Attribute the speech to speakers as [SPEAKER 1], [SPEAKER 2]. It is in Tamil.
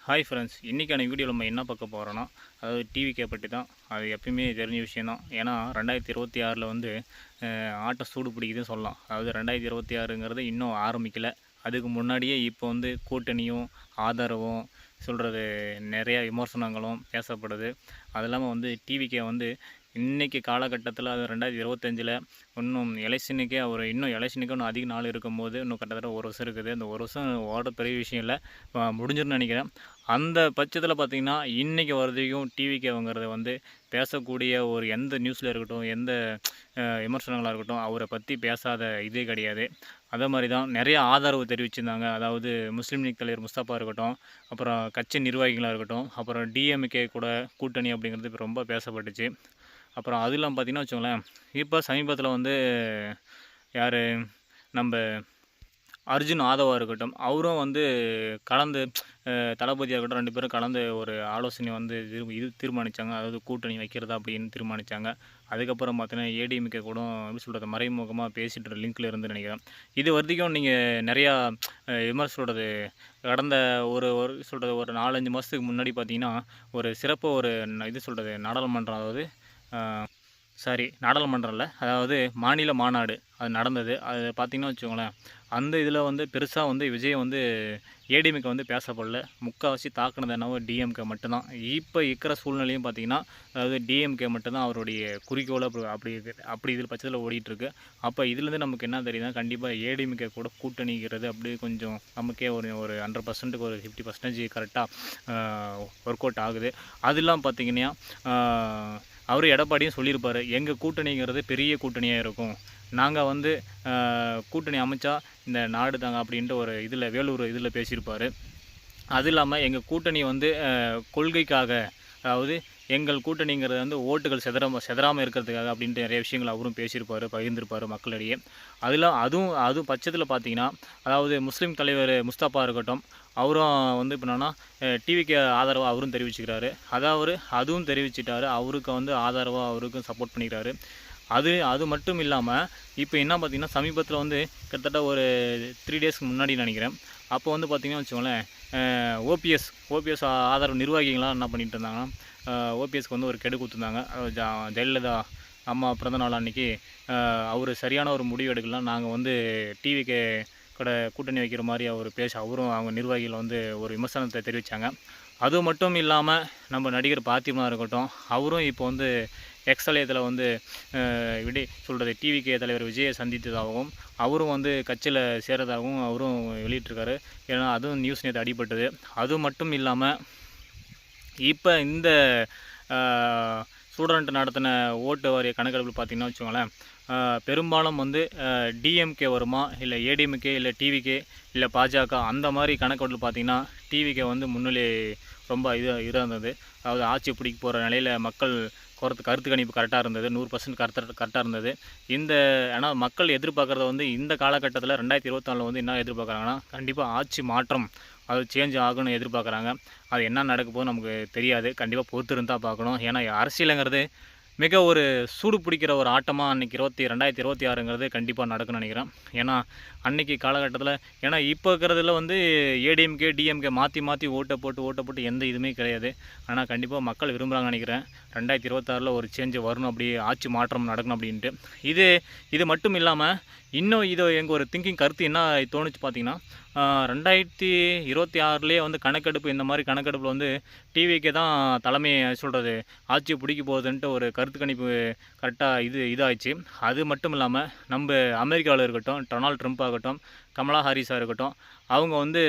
[SPEAKER 1] ஹாய் ஃப்ரெண்ட்ஸ், இன்றைக்கான வீடியோவில் நம்ம என்ன பார்க்க போகிறோன்னா, அதாவது டிவிக்கே பற்றி தான். அது எப்பயுமே தெரிஞ்ச விஷயந்தான். ஏன்னா 2026 வந்து ஆட்டம் சூடு பிடிக்குதுன்னு சொல்லலாம். அதாவது 2026ங்கிறது இன்னும் ஆரம்பிக்கலை. அதுக்கு முன்னாடியே இப்போ வந்து கூட்டணியும் ஆதரவும் சொல்கிறது நிறையா விமர்சனங்களும் பேசப்படுது. அது இல்லாமல் வந்து டிவிக்கே வந்து இன்றைக்கி காலகட்டத்தில், அது 2025 இன்னும் எலெக்ஷனுக்கே இன்னும் இன்னும் அதிக நாள் இருக்கும்போது, இன்னும் கிட்டத்தட்ட ஒரு வருஷம் இருக்குது. அந்த ஒரு வருஷம் ஓட பெரிய விஷயம் இல்லை, முடிஞ்சிருன்னு நினைக்கிறேன். அந்த பட்சத்தில் பார்த்திங்கன்னா இன்றைக்கி வரைக்கும் டிவிக்கேங்கிறது வந்து பேசக்கூடிய ஒரு எந்த நியூஸில் இருக்கட்டும், எந்த விமர்சனங்களாக இருக்கட்டும், அவரை பற்றி பேசாத இதே கிடையாது. அதே மாதிரி தான் நிறைய ஆதரவு தெரிவிச்சிருந்தாங்க. அதாவது முஸ்லீம் லீக் தலைவர் முஸ்தபா இருக்கட்டும், அப்புறம் கட்சி நிர்வாகிகளாக இருக்கட்டும், அப்புறம் டிஎம்கே கூட கூட்டணி அப்படிங்கிறது இப்போ ரொம்ப பேசப்பட்டுச்சு. அப்புறம் அது இல்லாமல் பார்த்திங்கன்னா வச்சுக்கோங்களேன், இப்போ சமீபத்தில் வந்து யார் நம்ம அர்ஜுன் ஆதவா இருக்கட்டும், அவரும் வந்து கலந்து தளபதியாக இருக்கட்டும், 2 பேரும் கலந்து ஒரு ஆலோசனை வந்து தீர்மானித்தாங்க. அதாவது கூட்டணி வைக்கிறதா அப்படின்னு தீர்மானித்தாங்க. அதுக்கப்புறம் பார்த்தீங்கன்னா ஏடிஎம்கே கூட எப்படி சொல்கிறது, மறைமுகமாக பேசிட்டு லிங்க்கில் இருந்து நினைக்கிறேன். இது வரைக்கும் நீங்கள் நிறையா விமர்சனோடது கடந்த ஒரு சொல்கிறது ஒரு 4-5 மாதத்துக்கு முன்னாடி பார்த்தீங்கன்னா, ஒரு சிறப்பு ஒரு இது சொல்கிறது நாடாளுமன்றம், அதாவது நாடாளுமன்றம் இல்லை, அதாவது மாநில மாநாடு அது நடந்தது. அது பார்த்திங்கன்னா வச்சுக்கோங்களேன், அந்த இதில் வந்து பெருசாக வந்து விஜய் வந்து ஏடிஎம்கே வந்து பேசப்படல. முக்கால்வாசி தாக்குனது என்னவோ டிஎம்கே மட்டும்தான். இப்போ இருக்கிற சூழ்நிலையும் பார்த்திங்கன்னா, அதாவது டிஎம்கே மட்டும்தான் அவருடைய குறிக்கோள். அப்படி இதில் பட்சத்தில் ஓடிட்டுருக்கு. அப்போ இதுலேருந்து நமக்கு என்ன தெரியுதுன்னா, கண்டிப்பாக ஏடிஎம்கே கூட கூட்டணிங்கிறது அப்படியே கொஞ்சம் நமக்கே ஒரு 100%க்கு ஒரு 50% கரெக்டாக ஒர்க் அவுட் ஆகுது. அது இல்லாமல் பார்த்திங்கன்னா, அவர் எடப்பாடியும் சொல்லியிருப்பார், எங்கள் கூட்டணிங்கிறது பெரிய கூட்டணியாக இருக்கும், நாங்கள் வந்து கூட்டணி அமைச்சா இந்த நாடு தாங்க அப்படின்ட்டு ஒரு இதில் வேலூர் இதில் பேசியிருப்பார். அது இல்லாமல் எங்கள் கூட்டணி வந்து கொள்கைக்காக, அதாவது எங்கள் கூட்டணிங்கிறது வந்து ஓட்டுகள் செதறாமல் இருக்கிறதுக்காக அப்படின்ட்டு நிறைய விஷயங்கள் அவரும் பேசியிருப்பார், பகிர்ந்திருப்பார் மக்களிடையே. அதுவும் பட்சத்தில் பார்த்திங்கன்னா, அதாவது முஸ்லீம் தலைவர் முஸ்தபா இருக்கட்டும், அவரும் வந்து இப்போ என்னன்னா டிவிக்கு ஆதரவாக அவரும் தெரிவிச்சுக்கிறாரு. அதுவும் தெரிவிச்சிட்டாரு, அவருக்கு வந்து ஆதரவாக அவருக்கும் சப்போர்ட் பண்ணிக்கிறாரு. அது மட்டும் இல்லாமல் இப்போ என்ன பார்த்திங்கன்னா, சமீபத்தில் வந்து கிட்டத்தட்ட ஒரு 3 டேஸ்க்கு முன்னாடி நினைக்கிறேன், அப்போ வந்து பார்த்திங்கன்னா வச்சுக்கோங்களேன், ஓபிஎஸ் ஆதரவு நிர்வாகிகள்லாம் என்ன பண்ணிகிட்டு இருந்தாங்கன்னா, ஓபிஎஸ்க்கு வந்து ஒரு கெடு கொடுத்துருந்தாங்க. ஜெயலலிதா அம்மா பிறந்த நாள் அன்றைக்கி அவர் சரியான ஒரு முடிவு எடுக்கலாம், நாங்கள் வந்து டிவிக்கு கூட கூட்டணி வைக்கிற மாதிரி அவரும் அவங்க நிர்வாகிகள் வந்து ஒரு விமர்சனத்தை தெரிவித்தாங்க. அது மட்டும் இல்லாமல் நம்ம நடிகர் பார்த்திபனா இருக்கட்டும், அவரும் இப்போ வந்து எக்ஸலயத்தில் வந்து டிவிகே தலைவர் விஜயை சந்தித்ததாகவும், அவரும் வந்து கட்சியில் சேர்றதாகவும் அவரும் வெளியிட்டிருக்காரு. ஏன்னா அதுவும் நியூஸ் நேற்று அடிபட்டது. அது மட்டும் இல்லாமல் இப்போ இந்த ஸ்டூடெண்ட் நடத்தின ஓட்டு வாரிய கணக்கெடுப்பு பார்த்திங்கன்னா வச்சுக்கோங்களேன், பெரும்பாலும் வந்து டிஎம்கே வருமா, இல்லை ஏடிஎம்கே, இல்லை டிவிகே, இல்லை பாஜக, அந்த மாதிரி கணக்கெடுப்பு பார்த்திங்கன்னா டிவிகே வந்து முன்னிலை ரொம்ப இருந்தது. அதாவது ஆட்சி பிடிக்க போகிற நிலையில் மக்கள் கருத்து கணிப்பு கரெக்டாக இருந்தது, 100% கரெக்டாக இருந்தது. ஆனால் மக்கள் எதிர்பார்க்குறத வந்து இந்த காலகட்டத்தில் 2024 வந்து என்ன எதிர்பார்க்குறாங்கன்னா, கண்டிப்பாக ஆட்சி மாற்றம், அது சேஞ்ச் ஆகும்னு எதிர்பார்க்குறாங்க. அது என்ன நடக்க போகுது நமக்கு தெரியாது, கண்டிப்பாக பொறுத்து இருந்தால் பார்க்கணும். ஏன்னா அரசியலுங்கிறது மிக ஒரு சூடு பிடிக்கிற ஒரு ஆட்டமாக அன்றைக்கி 2026ங்கிறது கண்டிப்பாக நடக்கும்னு நினைக்கிறேன். ஏன்னா அன்றைக்கி காலகட்டத்தில், ஏன்னா இப்போ இருக்கிறதுல வந்து ஏடிஎம்கே டிஎம்கே மாற்றி ஓட்டை போட்டு எந்த இதுவுமே கிடையாது. ஆனால் கண்டிப்பாக மக்கள் விரும்புகிறாங்கன்னு நினைக்கிறேன். 2026 ஒரு சேஞ்சு வரணும், அப்படி ஆட்சி மாற்றம் நடக்கணும் அப்படின்ட்டு. இது மட்டும் இல்லாமல் இன்னும் எங்கள் ஒரு திங்கிங் கருத்து என்ன தோணுச்சு பார்த்திங்கன்னா, 2026 வந்து கணக்கெடுப்பு, இந்த மாதிரி கணக்கெடுப்பில் வந்து டிவிக்கே தான் தலைமை சொல்கிறது ஆட்சியை பிடிக்க போகுதுன்ட்டு ஒரு கருத்து கணிப்பு கரெக்டாக இதாகிடுச்சு. அது மட்டும் இல்லாமல் நம்ம அமெரிக்காவில் இருக்கட்டும், டொனால்ட் ட்ரம்ப் ஆகட்டும், கமலா ஹாரிஸாக இருக்கட்டும், அவங்க வந்து